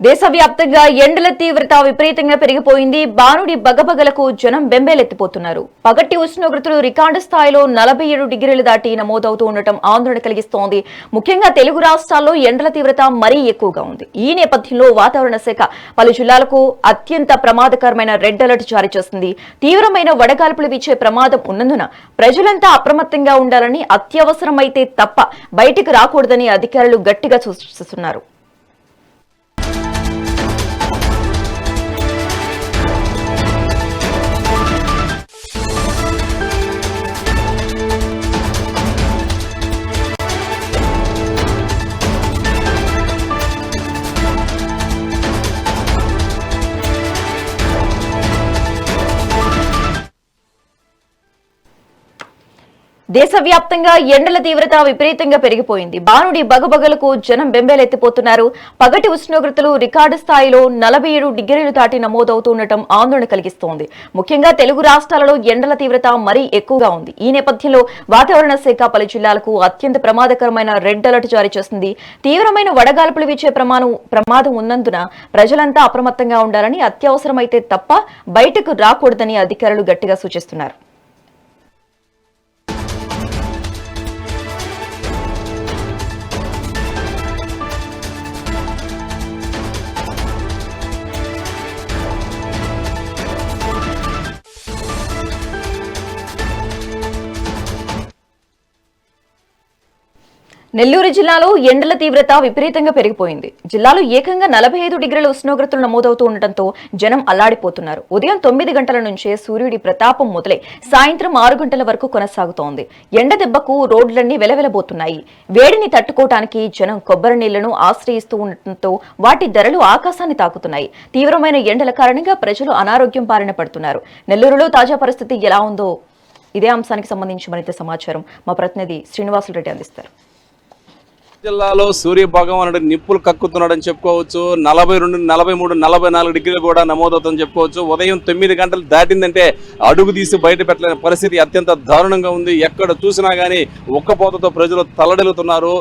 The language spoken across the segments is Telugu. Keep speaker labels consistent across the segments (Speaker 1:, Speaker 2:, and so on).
Speaker 1: దేశవ్యాప్తంగా ఎండల తీవ్రత విపరీతంగా పెరిగిపోయింది. బానుడి బగబగలకు జనం బెంబేలెత్తిపోతున్నారు. పగటి ఉష్ణోగ్రతలు రికార్డు స్థాయిలో 47 డిగ్రీలు దాటి నమోదవుతూ ఉండటం ఆందోళన కలిగిస్తోంది. ముఖ్యంగా తెలుగు రాష్ట్రాల్లో ఎండల తీవ్రత మరీ ఎక్కువగా ఉంది. ఈ నేపథ్యంలో వాతావరణ శాఖ పలు జిల్లాలకు అత్యంత ప్రమాదకరమైన రెడ్ అలర్ట్ జారీ చేసింది. తీవ్రమైన వడగాల్పులు వీచే ప్రమాదం ఉన్నందున ప్రజలంతా అప్రమత్తంగా ఉండాలని, అత్యవసరమైతే తప్ప బయటికి రాకూడదని అధికారులు గట్టిగా సూచిస్తున్నారు. దేశవ్యాప్తంగా ఎండల తీవ్రత విపరీతంగా పెరిగిపోయింది. బానుడి బగబగలకు జనం బెంబేలెత్తిపోతున్నారు. పగటి ఉష్ణోగ్రతలు రికార్డు స్థాయిలో 47 డిగ్రీలు దాటి నమోదవుతుండటం ఆందోళన కలిగిస్తోంది. ముఖ్యంగా తెలుగు రాష్ట్రాలలో ఎండల తీవ్రత మరీ ఎక్కువగా ఉంది. ఈ నేపథ్యంలో వాతావరణ శాఖ పలు జిల్లాలకు అత్యంత ప్రమాదకరమైన రెడ్ అలర్ట్ జారీ చేసింది. తీవ్రమైన వడగాల్పులు వీచే ప్రమాదం ఉన్నందున ప్రజలంతా అప్రమత్తంగా ఉండాలని, అత్యవసరమైతే తప్ప బయటకు రాకూడదని అధికారులు గట్టిగా సూచిస్తున్నారు. నెల్లూరు జిల్లాలో ఎండల తీవ్రత విపరీతంగా పెరిగిపోయింది. జిల్లాలో ఏకంగా 45 డిగ్రీల ఉష్ణోగ్రతలు నమోదవుతూ ఉండటంతో జనం అల్లాడిపోతున్నారు. ఉదయం 9 గంటల నుంచే సూర్యుడి ప్రతాపం మొదలై సాయంత్రం 6 గంటల వరకు కొనసాగుతోంది. ఎండ దెబ్బకు రోడ్లన్నీ వెలవెలబోతున్నాయి. వేడిని తట్టుకోవటానికి జనం కొబ్బరి నీళ్లను ఆశ్రయిస్తూ ఉండటంతో వాటి ధరలు ఆకాశాన్ని తాకుతున్నాయి. తీవ్రమైన ఎండల కారణంగా ప్రజలు అనారోగ్యం బారిన పడుతున్నారు. నెల్లూరులో తాజా పరిస్థితి ఎలా ఉందో ఇదే అంశానికి సంబంధించి మరింత సమాచారం మా ప్రతినిధి శ్రీనివాసులు రెడ్డి అందిస్తారు.
Speaker 2: జిల్లాలో సూర్య భగవానుడు నిప్పులు కక్కుతున్నాడని చెప్పుకోవచ్చు. 42, 43, 44 డిగ్రీలు కూడా నమోదవుతుందని చెప్పుకోవచ్చు. ఉదయం 9 గంటలు దాటిందంటే అడుగు తీసి బయట పెట్టలేని పరిస్థితి అత్యంత దారుణంగా ఉంది. ఎక్కడ చూసినా కానీ ఉక్కపోతతో ప్రజలు తల్లడిల్లుతున్నారు.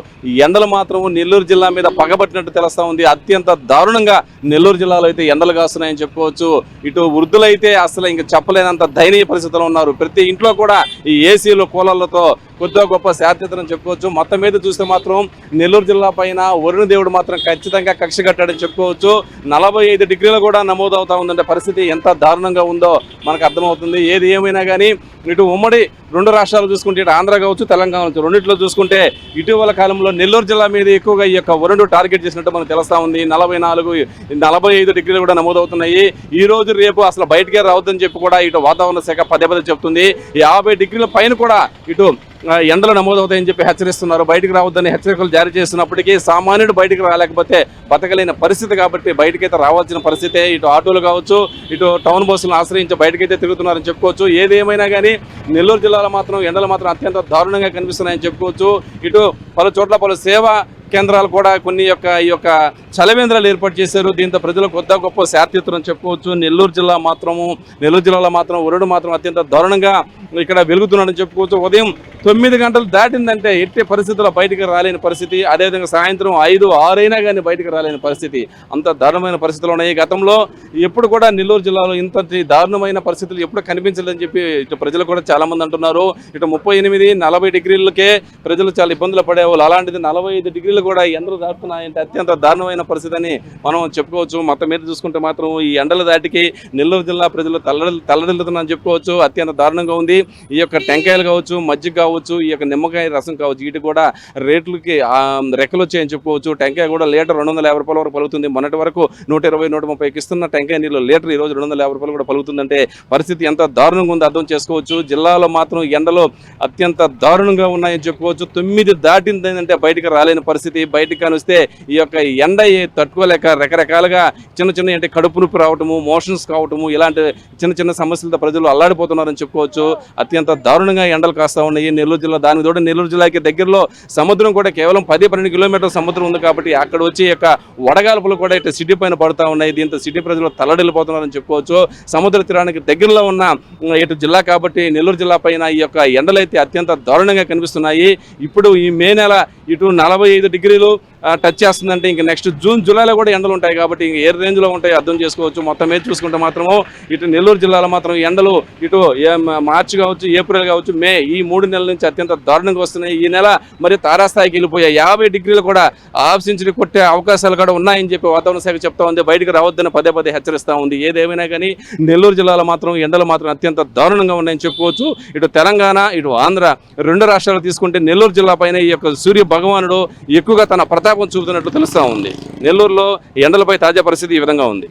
Speaker 2: ఎండలు మాత్రం నెల్లూరు జిల్లా మీద పగబట్టినట్టు తెలుస్తా ఉంది. అత్యంత దారుణంగా నెల్లూరు జిల్లాలో అయితే ఎండలు కాస్తున్నాయని చెప్పుకోవచ్చు. ఇటు వృద్ధులైతే అసలు ఇంకా చెప్పలేనంత దయనీయ పరిస్థితుల్లో ఉన్నారు. ప్రతి ఇంట్లో కూడా ఈ ఏసీలు కూలర్లతో కొద్దిగా గొప్ప శాంతితని చెప్పుకోవచ్చు. మొత్తం మీద చూస్తే మాత్రం నెల్లూరు జిల్లా పైన వరుణ దేవుడు మాత్రం ఖచ్చితంగా కక్ష కట్టాడని చెప్పుకోవచ్చు. 45 డిగ్రీలు కూడా నమోదవుతా ఉందంటే పరిస్థితి ఎంత దారుణంగా ఉందో మనకు అర్థమవుతుంది. ఏది ఏమైనా కానీ ఇటు ఉమ్మడి 2 రాష్ట్రాలు చూసుకుంటే, ఇటు ఆంధ్ర కావచ్చు, తెలంగాణ కావచ్చు, రెండిట్లో చూసుకుంటే ఇటీవల కాలంలో నెల్లూరు జిల్లా మీద ఎక్కువగా ఈ యొక్క వరుణుడు టార్గెట్ చేసినట్టు మనకు తెలుస్తా ఉంది. 44, 45 డిగ్రీలు కూడా నమోదవుతున్నాయి. ఈ రోజు రేపు అసలు బయటకే రావద్దని చెప్పి కూడా ఇటు వాతావరణ శాఖ పదే చెప్తుంది. 50 డిగ్రీల పైన కూడా ఇటు ఎండలు నమోదవుతాయని చెప్పి హెచ్చరిస్తున్నారు. బయటకు రావద్దని హెచ్చరికలు జారీ చేస్తున్నప్పటికీ సామాన్యుడు బయటకు రాలేకపోతే బతకలేని పరిస్థితి కాబట్టి బయటకైతే రావాల్సిన పరిస్థితే. ఇటు ఆటోలు కావచ్చు, ఇటు టౌన్ బస్సులను ఆశ్రయించి బయటకైతే తిరుగుతున్నారని చెప్పుకోవచ్చు. ఏదేమైనా కానీ నెల్లూరు జిల్లాలో మాత్రం ఎండలు మాత్రం అత్యంత దారుణంగా కనిపిస్తున్నాయని చెప్పుకోవచ్చు. ఇటు పలు చోట్ల పలు సేవా కేంద్రాలు కూడా కొన్ని ఈ యొక్క చలవేంద్రాలు ఏర్పాటు చేశారు. దీంతో ప్రజలకు కొద్ద గొప్ప శాంతియుతని చెప్పుకోవచ్చు. నెల్లూరు జిల్లాలో మాత్రం వరుడు మాత్రం అత్యంత దారుణంగా ఇక్కడ వెలుగుతున్నాడని చెప్పుకోవచ్చు. ఉదయం 9 గంటలు దాటిందంటే ఎట్టి పరిస్థితుల్లో బయటకు రాలేని పరిస్థితి. అదేవిధంగా సాయంత్రం 5, 6 అయినా కానీ బయటకు రాలేని పరిస్థితి. అంత దారుణమైన పరిస్థితులు ఉన్నాయి. గతంలో ఎప్పుడు కూడా నెల్లూరు జిల్లాలో ఇంతటి దారుణమైన పరిస్థితులు ఎప్పుడు కనిపించలేదని చెప్పి ఇటు ప్రజలు కూడా చాలా మంది అంటున్నారు. ఇటు 38, 40 డిగ్రీలకే ప్రజలు చాలా ఇబ్బందులు పడేవాళ్ళు. అలాంటిది 45 డిగ్రీలు కూడా ఎండలు దాటుతున్నాయంటే అత్యంత దారుణమైన పరిస్థితి అని మనం చెప్పుకోవచ్చు. మొత్తం మీద చూసుకుంటే మాత్రం ఈ ఎండల దాటికి నెల్లూరు జిల్లా ప్రజలు తల్లడిల్లుతున్నారని చెప్పుకోవచ్చు. అత్యంత దారుణంగా ఉంది. ఈ యొక్క టెంకాయలు కావచ్చు, మజ్జిగ కావచ్చు, ఈ యొక్క నిమ్మకాయ రసం కావచ్చు, వీటి కూడా రేట్లకి రెక్కలు వచ్చాయని చెప్పుకోవచ్చు. టెంకాయ కూడా లీటర్ 250 రూపాయల వరకు పలుకుతుంది. మొన్నటి వరకు 120, 130కి ఇస్తున్న టెంకాయ నీళ్ళు లీటర్ ఈ రోజు 250 రూపాయలు కూడా పలుకుతుందంటే పరిస్థితి ఎంత దారుణంగా ఉందో అర్థం చేసుకోవచ్చు. జిల్లాలో మాత్రం ఎండలు అత్యంత దారుణంగా ఉన్నాయని చెప్పుకోవచ్చు. 9 దాటిందంటే బయటకు రాలేని పరిస్థితి. బయటకు కానిస్తే ఈ యొక్క ఎండ తట్టుకోలేక రకరకాలుగా చిన్న అంటే కడుపు నొప్పి రావటము, మోషన్స్ కావటము, ఇలాంటి చిన్న సమస్యలతో ప్రజలు అల్లాడిపోతున్నారని చెప్పుకోవచ్చు. అత్యంత దారుణంగా ఎండలు కాస్తా ఉన్నాయి నెల్లూరు జిల్లా. దానికి తోడు నెల్లూరు జిల్లాకి దగ్గరలో సముద్రం కూడా కేవలం 10-12 కిలోమీటర్ల సముద్రం ఉంది కాబట్టి అక్కడ వచ్చి యొక్క వడగాల్పులు కూడా ఇటు సిటీ పైన పడుతూ ఉన్నాయి. దీంతో సిటీ ప్రజలు తల్లడిల్లిపోతున్నారని చెప్పుకోవచ్చు. సముద్ర తీరానికి దగ్గరలో ఉన్న ఇటు జిల్లా కాబట్టి నెల్లూరు జిల్లా పైన ఈ యొక్క ఎండలైతే అత్యంత దారుణంగా కనిపిస్తున్నాయి. ఇప్పుడు ఈ మే నెల ఇటు 45 డిగ్రీలు టచ్ చేస్తుందంటే ఇంక నెక్స్ట్ జూన్ జూలైలో కూడా ఎండలు ఉంటాయి కాబట్టి ఇంక ఏ రేంజ్లో ఉంటాయి అర్థం చేసుకోవచ్చు. మొత్తం మీద చూసుకుంటే మాత్రము ఇటు నెల్లూరు జిల్లాలో మాత్రం ఎండలు ఇటు మార్చి కావచ్చు, ఏప్రిల్ కావచ్చు, మే ఈ 3 నెలల నుంచి అత్యంత దారుణంగా వస్తున్నాయి. ఈ నెల మరి తారాస్థాయికి వెళ్ళిపోయాయి. 50 డిగ్రీలు కూడా హాఫ్ సెంచరీ కొట్టే అవకాశాలు కూడా ఉన్నాయని చెప్పి వాతావరణ శాఖ చెప్తా ఉంది. బయటకు రావద్దని పదే పదే హెచ్చరిస్తూ ఉంది. ఏదేమైనా కానీ నెల్లూరు జిల్లాలో మాత్రం ఎండలు మాత్రం అత్యంత దారుణంగా ఉన్నాయని చెప్పుకోవచ్చు. ఇటు తెలంగాణ, ఇటు ఆంధ్ర 2 రాష్ట్రాలు తీసుకుంటే నెల్లూరు జిల్లా పైన ఈ యొక్క సూర్య భగవానుడు ఎక్కువగా తన ప్రతాపం చూపుతున్నట్లు తెలుస్తూ ఉంది. నెల్లూరులో ఎండలపై తాజా పరిస్థితి ఈ విధంగా ఉంది.